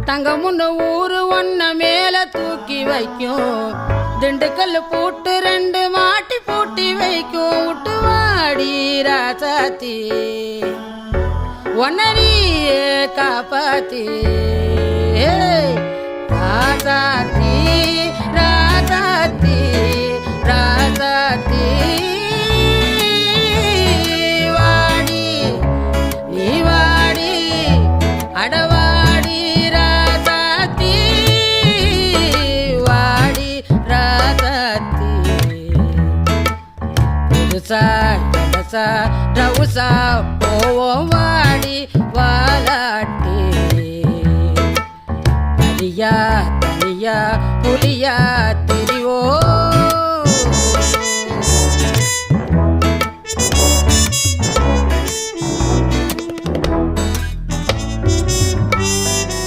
தங்கமுன்னு ஊரு ஒன்ன மேல தூக்கி வைக்கும் திண்டுக்கல் பூட்டு 2 மாட்டி பூட்டி வைக்கும் விட்டு வாடி ராசாத்தி ஒன்னரியே காப்பாத்தி ராசாத்தி ராசாத்தி ராசாத்தி வாடி நீ வாடி அடவாடி ராசாத்தி வாடி ராசாத்தி புதுசா ஜடசா ரவுசா போவோம் வாடி வாலாட்டி தனியா தனியா புலியா